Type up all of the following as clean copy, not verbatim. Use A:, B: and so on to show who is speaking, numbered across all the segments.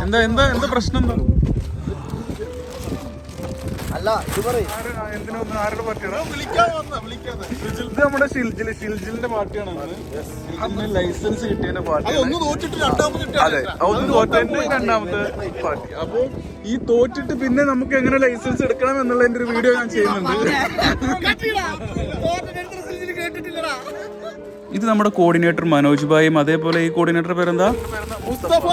A: എന്താ എന്താ എന്താ പ്രശ്നം എന്താ?
B: അല്ല ഇത് പറയും
A: ആരുടെ പാർട്ടിയാണ് ഇത്? നമ്മുടെ ഷിൽജിലിന്റെ പാർട്ടിയാണ്. ലൈസൻസ് കിട്ടിയതിന്റെ പാർട്ടി. അതെ, ഒന്ന് തോറ്റതിന്റെ രണ്ടാമത്തെ പാർട്ടി. അപ്പൊ ഈ തോറ്റിട്ട് പിന്നെ നമുക്ക് എങ്ങനെ ലൈസൻസ് എടുക്കണം എന്നുള്ളതിന്റെ ഒരു വീഡിയോ ഞാൻ ചെയ്യുന്നുണ്ട്. ഇത് നമ്മുടെ കോർഡിനേറ്റർ മനോജ് ഭായും, അതേപോലെ ഈ കോർഡിനേറ്റർ പേരെന്താ?
B: മുസ്തഫ.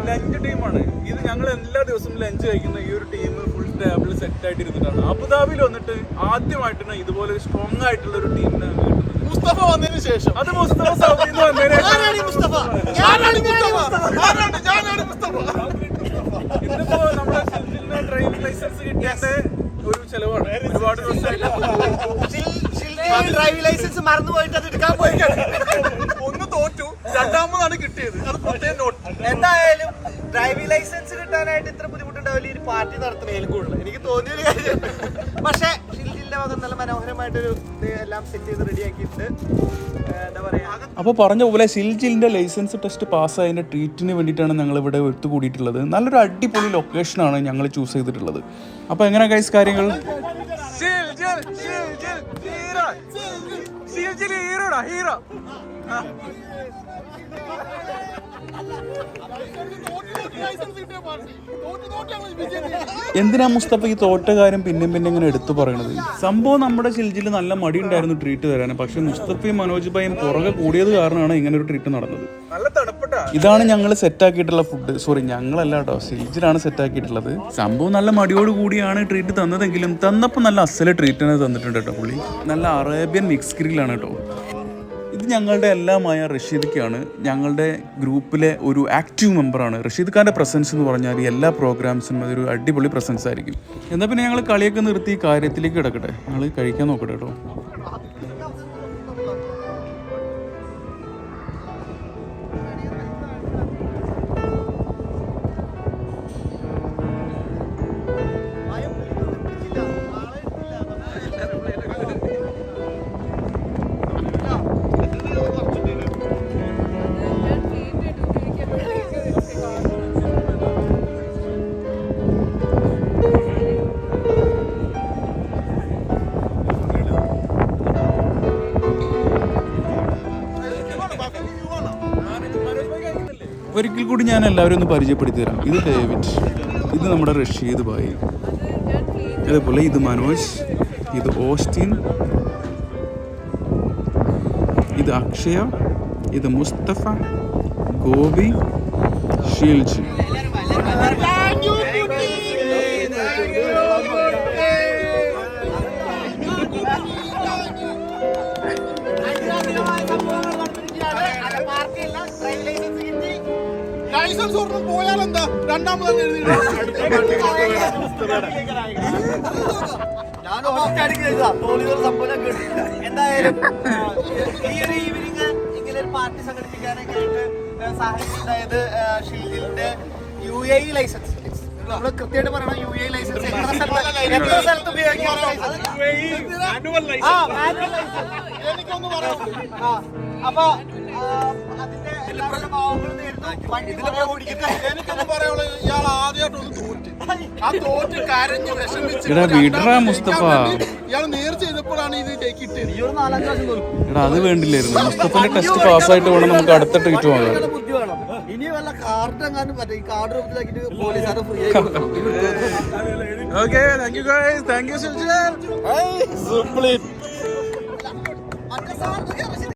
A: ലഞ്ച് ടീമാണ് ഇത്. ഞങ്ങൾ എല്ലാ ദിവസവും ലഞ്ച് കഴിക്കുന്ന ഈ ഒരു ടീം ഫുൾ ടേബിൾ സെറ്റ് ആയിട്ട് ഇരുന്നിട്ടാണ്. അബുദാബിയിൽ വന്നിട്ട് ആദ്യമായിട്ടാണ് ഇതുപോലെ സ്ട്രോങ് ആയിട്ടുള്ള ഒരു ടീമിനെ കിട്ടുന്നത്.
B: മുസ്തഫ വന്നതിന് ശേഷം
A: അത് മുസ്തഫ സൗദിയിൽ നിന്ന് വന്നതിന് ഇന്നിപ്പോ നമ്മുടെ ഡ്രൈവിംഗ് ലൈസൻസ് കിട്ടിയത് ഒരു ചെലവാണ്. ഒരുപാട്
B: ഡ്രൈവിംഗ് ലൈസൻസ് മറന്നു പോയിട്ട് അത് എടുക്കാൻ പോയി.
A: ഒന്ന് തോറ്റു, രണ്ടാമതാണ് കിട്ടിയത്. അത് പ്രത്യേകം നോട്ട്.
B: എന്തായാലും ഡ്രൈവിംഗ് ലൈസൻസ് കിട്ടാനായിട്ട് ഇത്ര ബുദ്ധിമുട്ടുണ്ടാവില്ല ഈ പാർട്ടി നടത്തുന്നതിലും കൂടുതൽ എനിക്ക് തോന്നിയൊരു കാര്യം. പക്ഷെ ഷിൽജിന്റെ ഭാഗം നല്ല മനോഹരമായിട്ടൊരു എല്ലാം സെറ്റ് ചെയ്ത് റെഡിയാക്കിയിട്ടുണ്ട്. എന്താ പറയാ,
A: അപ്പോൾ പറഞ്ഞ പോലെ ഷിൽജിലിന്റെ ലൈസൻസ് ടെസ്റ്റ് പാസ്സായതിന്റെ ട്രീറ്റിന് വേണ്ടിയിട്ടാണ് ഞങ്ങൾ ഇവിടെ ഒത്തുകൂടിയിട്ടുള്ളത്. നല്ലൊരു അടിപൊളി ലൊക്കേഷനാണ് ഞങ്ങൾ ചൂസ് ചെയ്തിട്ടുള്ളത്. അപ്പോൾ എങ്ങനെ ഗൈസ് കാര്യങ്ങൾ? ഹീറോ എന്തിനാ മുസ്തഫ ഈ തോറ്റ കാര്യം പിന്നെ ഇങ്ങനെ എടുത്തു പറയണത്? സംഭവം നമ്മുടെ ഷിൽജിൽ നല്ല മടി ഉണ്ടായിരുന്നു ട്രീറ്റ് തരാൻ. പക്ഷെ മുസ്തഫയും മനോജ് ഭായും പുറകെ കൂടിയത് കാരണമാണ് ഇങ്ങനെ ഒരു ട്രീറ്റ് നടന്നത്. ഇതാണ് ഞങ്ങൾ സെറ്റാക്കിയിട്ടുള്ള ഫുഡ്. സോറി, ഞങ്ങളല്ല കേട്ടോ, ഷിൽജിലാണ് സെറ്റാക്കിയിട്ടുള്ളത്. സംഭവം നല്ല മടിയോട് കൂടിയാണ് ട്രീറ്റ് തന്നതെങ്കിലും തന്നപ്പോൾ നല്ല അസല ട്രീറ്റ് തന്നെ തന്നിട്ടുണ്ട് കേട്ടോ പുള്ളി. നല്ല അറേബ്യൻ മിക്സ് ഗ്രില്ലാണ് കേട്ടോ. ഇത് ഞങ്ങളുടെ എല്ലാമായ റഷീദ്ക്കാണ്. ഞങ്ങളുടെ ഗ്രൂപ്പിലെ ഒരു ആക്റ്റീവ് മെമ്പറാണ്. റഷീദ് ഖാൻ്റെ പ്രസൻസ് എന്ന് പറഞ്ഞാൽ എല്ലാ പ്രോഗ്രാംസിനും അതൊരു അടിപൊളി പ്രസൻസ് ആയിരിക്കും. എന്നാൽ പിന്നെ ഞങ്ങൾ കളിയൊക്കെ നിർത്തി കാര്യത്തിലേക്ക് കിടക്കട്ടെ. ഞങ്ങൾ കഴിക്കാൻ നോക്കട്ടെ കേട്ടോ. ഒരിക്കൽ കൂടി ഞാൻ എല്ലാവരും ഒന്ന് പരിചയപ്പെടുത്തി തരാം. ഇത് ഡേവിഡ്, ഇത് നമ്മുടെ റഷീദ് ഭായി, അതേപോലെ ഇത് മനോജ്, ഇത് ഓസ്റ്റിൻ, ഇത് അക്ഷയ, ഇത് മുസ്തഫ, ഗോപി, ഷിൽജി.
B: ലൈസൻസ് ഒരെണ്ണം പോയാലെന്താ രണ്ടാമത് എന്തായാലും ഈ ഒരു ഈവനിങ് ഇങ്ങനെ ഒരു പാർട്ടി സംഘടിപ്പിക്കാനൊക്കെ ആയിട്ട് സാഹചര്യം ഉണ്ടായത് ഷിൽജിലിന്റെ UAE ലൈസൻസ്. നമ്മള് കൃത്യമായിട്ട് പറയണം, UAE ലൈസൻസ് എത്ര സ്ഥലത്ത് ഉപയോഗിക്കാം. എനിക്കൊന്ന് പറയാം. അപ്പൊ അതിന്റെ എല്ലാവരുടെ ഭാവങ്ങളും നേരിട്ടു. എനിക്കൊന്നും പറയാനുള്ളത്, ഇയാൾ ആദ്യമായിട്ടൊന്ന് തോറ്റ്. ആ തോറ്റ് കരഞ്ഞ് വിഷമിച്ച് ഇയാൾ നേർ ചെയ്തപ്പോഴാണ് ഇത് കിട്ടിയത്. ഈ ഒരു 4-5 പ്രാവശ്യം തോൽക്കും.
A: അത് വേണ്ടില്ലായിരുന്നു. മുസ്തഫന്റെ ടെസ്റ്റ് പാസ്സായിട്ട് വേണം നമുക്ക് അടുത്ത ട്രീറ്റ് വാങ്ങാൻ.
B: ബുദ്ധി വേണം. ഇനി വല്ല കാർഡ് എങ്ങാനും മറ്റേ ഈ കാർഡ് രൂപത്തിലാക്കിട്ട് പോലീസുകാരെ ഫ്രീ ആയി
A: Okay, thank you guys. Thank you, Shiljan.
B: കൊടുക്കും.